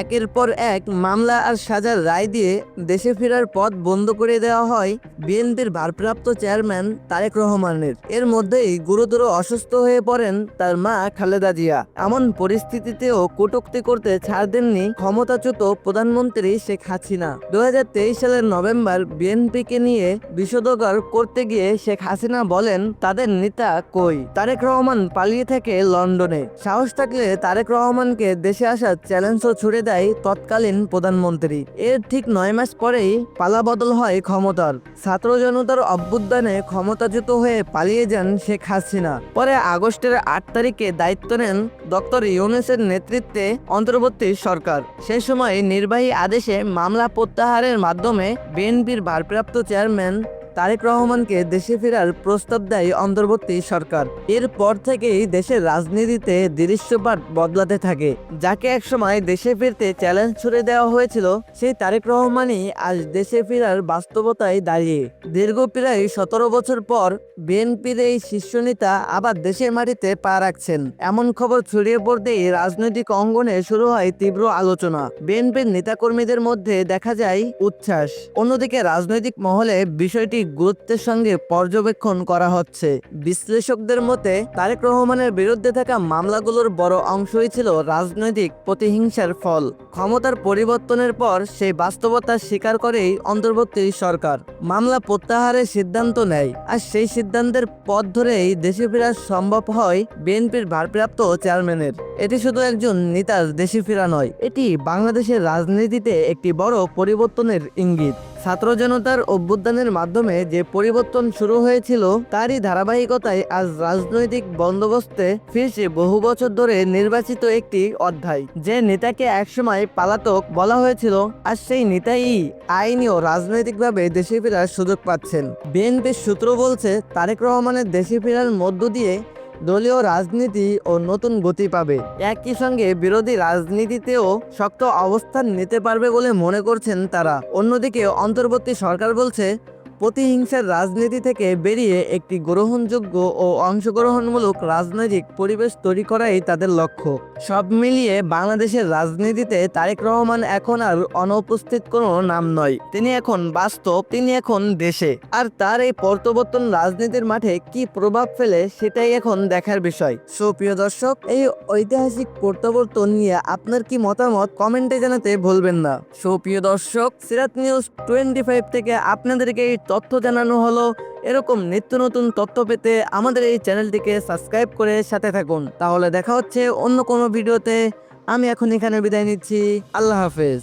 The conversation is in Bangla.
একের পর এক মামলা আর সাজার রায় দিয়ে দেশে ফেরার পথ বন্ধ করে দেওয়া হয় বিএনপির ভারপ্রাপ্ত চেয়ারম্যান তারেক রহমানের। এর মধ্যেই গুরুতর অসুস্থ হয়ে পড়েন তার মা খালেদা জিয়া। এমন পরিস্থিতিতেও কটূক্তি করতে ছাড় দেননি ক্ষমতাচ্যুত প্রধানমন্ত্রী শেখ হাসিনা। 2023 সালের নভেম্বর বিএনপিকে নিয়ে বিষোদগার করতে গিয়ে শেখ হাসিনা বলেন, তাদের নেতা কই? তারেক রহমান পালিয়ে থাকে লন্ডনে। সাহস থাকলে তারেক রহমানকে দেশে আসার চ্যালেঞ্জও ছুড়ে দেয় তৎকালীন প্রধানমন্ত্রী। এর ঠিক 9 মাস পরেই পালাবদল হয় ক্ষমতার। ছাত্র জনতার অভ্যুত্থানে ক্ষমতাচ্যুত হয়ে পালিয়ে যান শেখ হাসিনা। পরে আগস্টের 8 তারিখে দায়িত্ব নেন ডক্টর ইউনূসের নেতৃত্বে অন্তর্বর্তী সরকার। সেই সময় নির্বাহী আদেশে মামলা প্রত্যাহারের মাধ্যমে বিএনপির ভারপ্রাপ্ত চেয়ারম্যান তারেক রহমানকে দেশে ফেরার প্রস্তাব দেয় অন্তর্বর্তী সরকার। এরপর থেকেই দেশের রাজনীতিতে দৃশ্যপাট বদলাতে থাকে। যাকে একসময় দেশে ফিরতে চ্যালেঞ্জ ছুড়ে দেওয়া হয়েছিল, সেই তারেক রহমানই আজ দেশে ফেরার বাস্তবতায় দাঁড়িয়ে। দীর্ঘ প্রায় 17 বছর পর বিএনপির এই শীর্ষ নেতা আবার দেশের মাটিতে পা রাখছেন। এমন খবর ছড়িয়ে পড়তেই রাজনৈতিক অঙ্গনে শুরু হয় তীব্র আলোচনা। বিএনপির নেতাকর্মীদের মধ্যে দেখা যায় উচ্ছ্বাস। অন্যদিকে রাজনৈতিক মহলে বিষয়টি গুরুত্বের সঙ্গে পর্যবেক্ষণ করা হচ্ছে। বিশ্লেষকদের মতে তারেক রহমানের বিরুদ্ধে থাকা মামলাগুলোর বড় অংশই ছিল রাজনৈতিক প্রতিহিংসার ফল। ক্ষমতার পরিবর্তনের পর সেই বাস্তবতা স্বীকার করেই অন্তর্বর্তী সরকার মামলা প্রত্যাহারের সিদ্ধান্ত নেয়। আর সেই সিদ্ধান্তের পথ ধরেই দেশে ফেরা সম্ভব হয় বিএনপির ভারপ্রাপ্ত চেয়ারম্যানের। এটি শুধু একজন নেতার দেশে ফেরা নয়, এটি বাংলাদেশের রাজনীতিতে একটি বড় পরিবর্তনের ইঙ্গিত। ছাত্র জনতার অভ্যুত্থানের মাধ্যমে যে পরিবর্তন শুরু হয়েছিল, তারই ধারাবাহিকতায় আজ রাজনৈতিক বন্দোবস্তে ফিরছে বহু বছর ধরে নির্বাচিত একটি অধ্যায়। যে নেতাকে একসময় পালাতক বলা হয়েছিল, আর সেই নেতাই আইনি ও রাজনৈতিকভাবে দেশে ফেরার সুযোগ পাচ্ছেন। বিএনপির সূত্র বলছে, তারেক রহমানের দেশে ফেরার মধ্য দিয়ে দলীয় রাজনীতি ও নতুন গতি পাবে। একই সঙ্গে বিরোধী রাজনীতিতেও শক্ত অবস্থান নিতে পারবে বলে মনে করছেন তারা। অন্যদিকে অন্তর্বর্তী সরকার বলছে, প্রতিহিংসার রাজনীতি থেকে বেরিয়ে একটি গ্রহণযোগ্য ও অংশগ্রহণমূলক রাজনৈতিক পরিবেশ তৈরি করাই তাদের লক্ষ্য। সব মিলিয়ে বাংলাদেশের রাজনীতিতে তারেক রহমান এখন আর অনুপস্থিত কোনো নাম নয়। তিনি এখন বাস্তব, তিনি এখন দেশে। আর তার এই প্রত্যাবর্তন রাজনীতির মাঠে কি প্রভাব ফেলে, সেটাই এখন দেখার বিষয়। প্রিয় দর্শক, এই ঐতিহাসিক প্রত্যাবর্তন নিয়ে আপনার কি মতামত কমেন্টে জানাতে ভুলবেন না। প্রিয় দর্শক, সিরাত নিউজ 25 থেকে আপনাদেরকে তথ্য জানানো হলো। এরকম নিত্য নতুন তথ্য পেতে আমাদের এই চ্যানেলটিকে সাবস্ক্রাইব করে সাথে থাকুন। তাহলে দেখা হচ্ছে অন্য কোনো ভিডিওতে। আমি এখন এখানে বিদায় নিচ্ছি। আল্লাহ হাফেজ।